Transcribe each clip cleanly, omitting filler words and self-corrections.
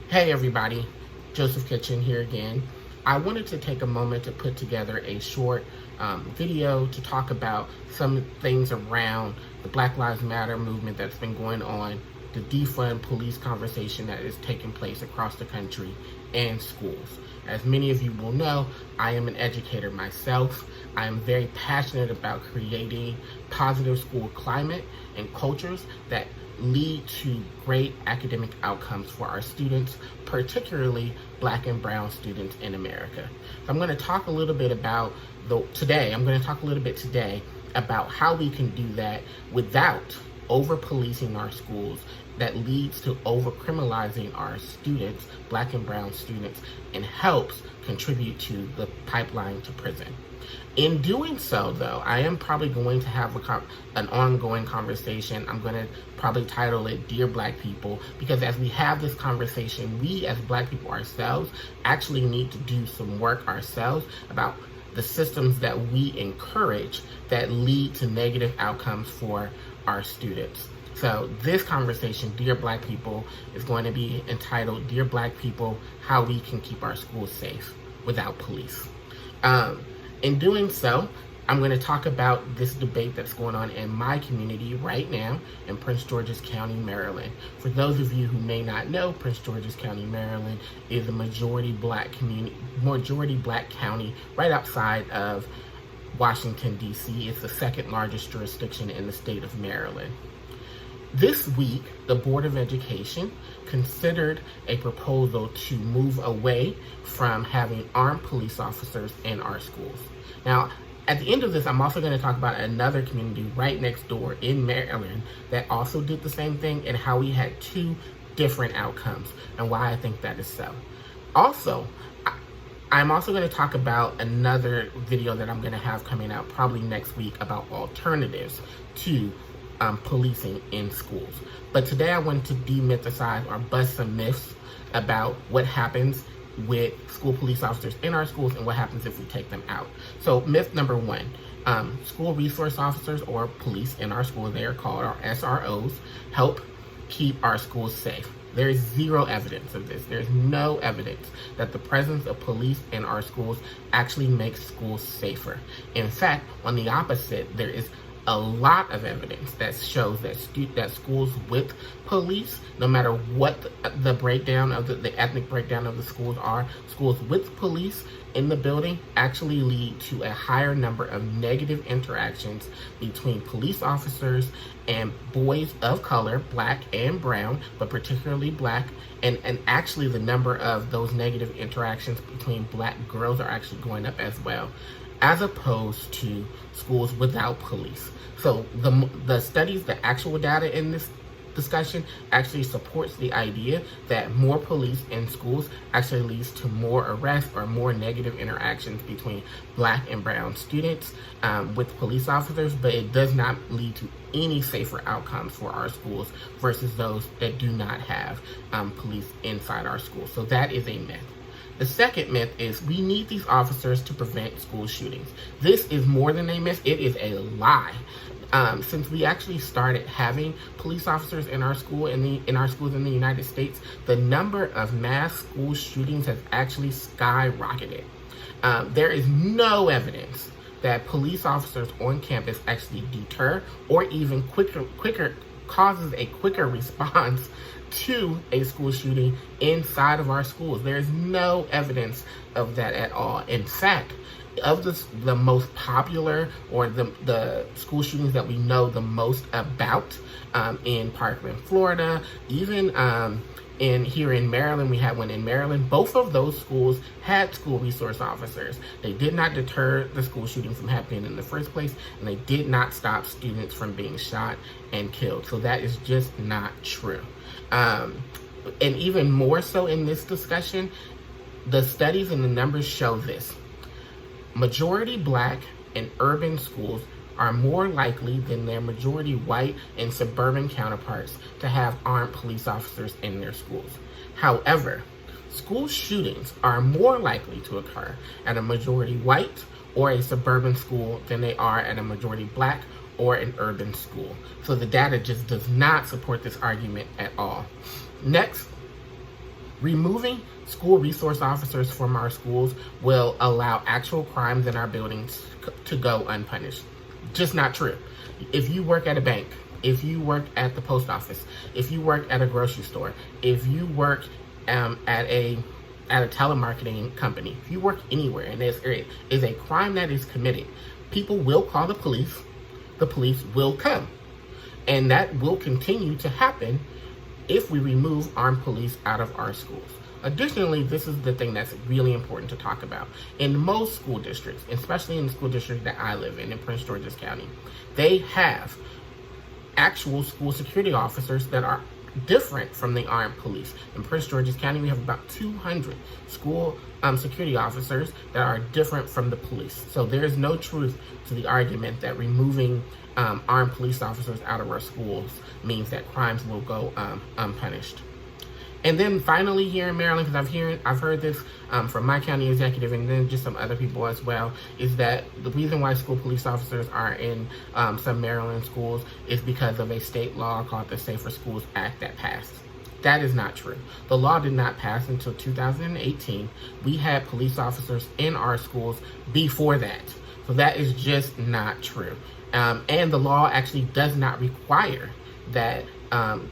Hey everybody, Joseph Kitchen here again. I wanted to take a moment to put together a short video to talk about some things around the Black Lives Matter movement that's been going on, the defund police conversation that is taking place across the country and schools. As many of you will know, I am an educator myself. I am very passionate about creating positive school climate and cultures that lead to great academic outcomes for our students, particularly Black and brown students in America. So I'm going to talk a little bit about today about how we can do that without over-policing our schools that leads to over-criminalizing our students, Black and brown students, and helps contribute to the pipeline to prison. In doing so, though, I am probably going to have an ongoing conversation. I'm going to probably title it Dear Black People, because as we have this conversation, we as Black people ourselves actually need to do some work ourselves about the systems that we encourage that lead to negative outcomes for our students. So this conversation, Dear Black People, is going to be entitled Dear Black People, How We Can Keep Our Schools Safe Without Police. In doing so, I'm going to talk about this debate that's going on in my community right now in Prince George's County, Maryland. For those of you who may not know, Prince George's County, Maryland is a majority black county right outside of Washington, D.C. It's the second largest jurisdiction in the state of Maryland. This week, the Board of Education considered a proposal to move away from having armed police officers in our schools. Now, at the end of this, I'm also going to talk about another community right next door in Maryland that also did the same thing and how we had two different outcomes and why I think that is so. Also, I'm also going to talk about another video that I'm going to have coming out probably next week about alternatives to policing in schools. But today I wanted to demythicize or bust some myths about what happens with school police officers in our schools and what happens if we take them out. So myth number one, school resource officers or police in our schools, they are called our SROs, help keep our schools safe. There is zero evidence of this. There's no evidence that the presence of police in our schools actually makes schools safer. In fact, on the opposite, there is a lot of evidence that shows that schools with police, no matter what the breakdown of the ethnic breakdown of the schools are, schools with police in the building actually lead to a higher number of negative interactions between police officers and boys of color, Black and brown, but particularly Black, and actually the number of those negative interactions between Black girls are actually going up as well, as opposed to schools without police. So the studies, the actual data in this discussion actually supports the idea that more police in schools actually leads to more arrests or more negative interactions between Black and brown students with police officers, but it does not lead to any safer outcomes for our schools versus those that do not have police inside our schools. So that is a myth. The second myth is we need these officers to prevent school shootings. This is more than a myth, it is a lie. Since we actually started having police officers in our schools in the United States, the number of mass school shootings has actually skyrocketed. There is no evidence that police officers on campus actually deter or even causes a quicker response to a school shooting inside of our schools. There is no evidence of that at all. In fact, of the most popular or the school shootings that we know the most about in Parkland, Florida, even here in Maryland, we had one in Maryland. Both of those schools had school resource officers. They did not deter the school shooting from happening in the first place, and they did not stop students from being shot and killed. So that is just not true. And even more so in this discussion, the studies and the numbers show this. Majority Black and urban schools are more likely than their majority white and suburban counterparts to have armed police officers in their schools. However, school shootings are more likely to occur at a majority white or a suburban school than they are at a majority Black or an urban school. So the data just does not support this argument at all. Next, Removing school resource officers from our schools will allow actual crimes in our buildings to go unpunished. Just not true. If you work at a bank, if you work at the post office, if you work at a grocery store, if you work at a telemarketing company, if you work anywhere and there is a crime that is committed, people will call the police will come. And that will continue to happen if we remove armed police out of our schools. Additionally, this is the thing that's really important to talk about. In most school districts, especially in the school district that I live in Prince George's County, they have actual school security officers that are different from the armed police. In Prince George's County, we have about 200 school security officers that are different from the police. So there is no truth to the argument that removing armed police officers out of our schools means that crimes will go unpunished. And then finally here in Maryland, because I've heard this from my county executive and then just some other people as well, is that the reason why school police officers are in some Maryland schools is because of a state law called the Safer Schools Act that passed. That is not true. The law did not pass until 2018. We had police officers in our schools before that. So that is just not true. And the law actually does not require that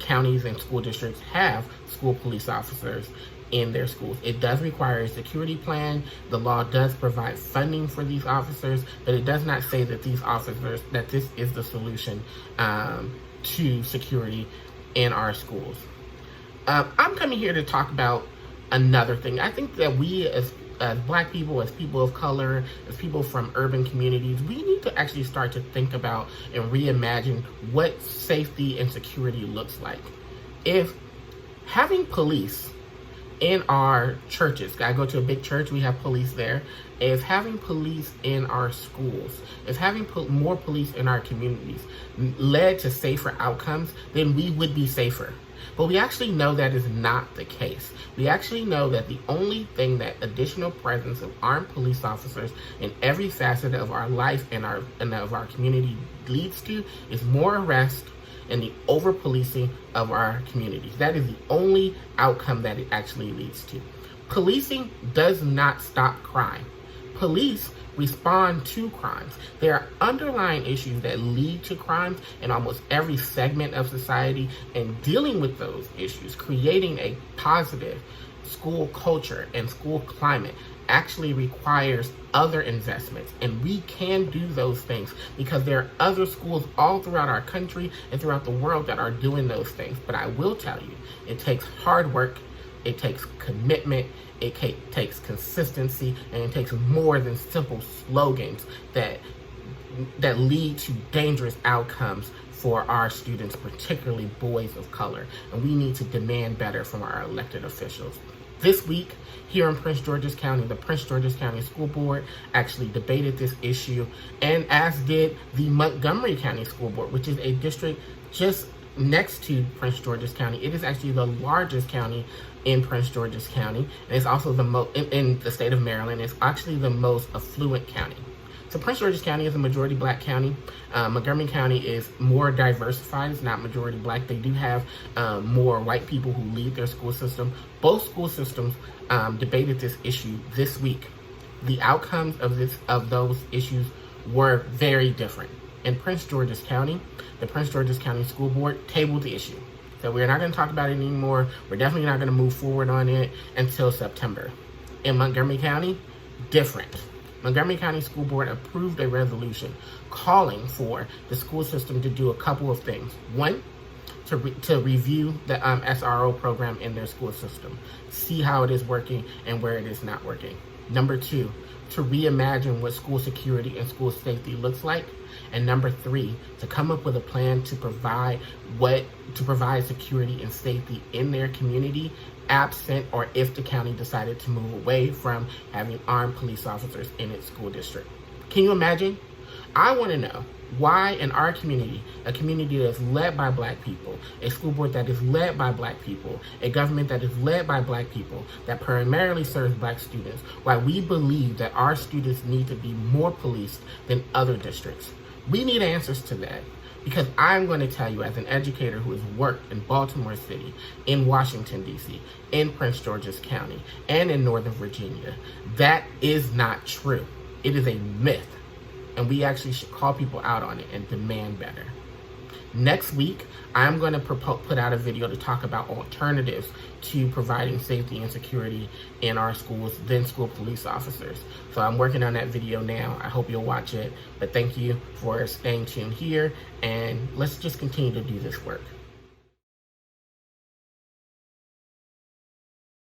counties and school districts have school police officers in their schools. It does require a security plan. The law does provide funding for these officers, but it does not say that that this is the solution to security in our schools. I'm coming here to talk about another thing. I think that we as Black people, as people of color, as people from urban communities, we need to actually start to think about and reimagine what safety and security looks like. If having police in our churches, I go to a big church, we have police there. If having police in our schools, if having more police in our communities led to safer outcomes, then we would be safer. But we actually know that is not the case. We actually know that the only thing that additional presence of armed police officers in every facet of our life and of our community leads to is more arrest and the over-policing of our communities. That is the only outcome that it actually leads to. Policing does not stop crime. Police respond to crimes. There are underlying issues that lead to crimes in almost every segment of society, and dealing with those issues, creating a positive school culture and school climate actually requires other investments, and we can do those things because there are other schools all throughout our country and throughout the world that are doing those things. But I will tell you, it takes hard work, it takes commitment, it takes consistency, and it takes more than simple slogans that lead to dangerous outcomes for our students, particularly boys of color. And we need to demand better from our elected officials. This week, here in Prince George's County, the Prince George's County School Board actually debated this issue, and as did the Montgomery County School Board, which is a district just next to Prince George's County. It is actually the largest county in Prince George's County, and it's also the most in the state of Maryland. It's actually the most affluent county. So Prince George's County is a majority Black county. Montgomery County is more diversified. It's not majority Black. They do have more white people who lead their school system. Both school systems debated this issue this week. The outcomes of those issues were very different. In Prince George's County, the Prince George's County School Board tabled the issue. So we're not going to talk about it anymore. We're definitely not going to move forward on it until September. In Montgomery County, different. Montgomery County School Board approved a resolution calling for the school system to do a couple of things. One, to review the SRO program in their school system, see how it is working and where it is not working. Number two, to reimagine what school security and school safety looks like. And number three, to come up with a plan to provide security and safety in their community, absent or if the county decided to move away from having armed police officers in its school district. Can you imagine? I want to know why in our community, a community that is led by Black people, a school board that is led by Black people, a government that is led by Black people, that primarily serves Black students, why we believe that our students need to be more policed than other districts. We need answers to that. Because I'm going to tell you, as an educator who has worked in Baltimore City, in Washington, D.C., in Prince George's County, and in Northern Virginia, that is not true. It is a myth. And we actually should call people out on it and demand better. Next week, I'm going to put out a video to talk about alternatives to providing safety and security in our schools than school police officers. So I'm working on that video now. I hope you'll watch it. But thank you for staying tuned here, and let's just continue to do this work.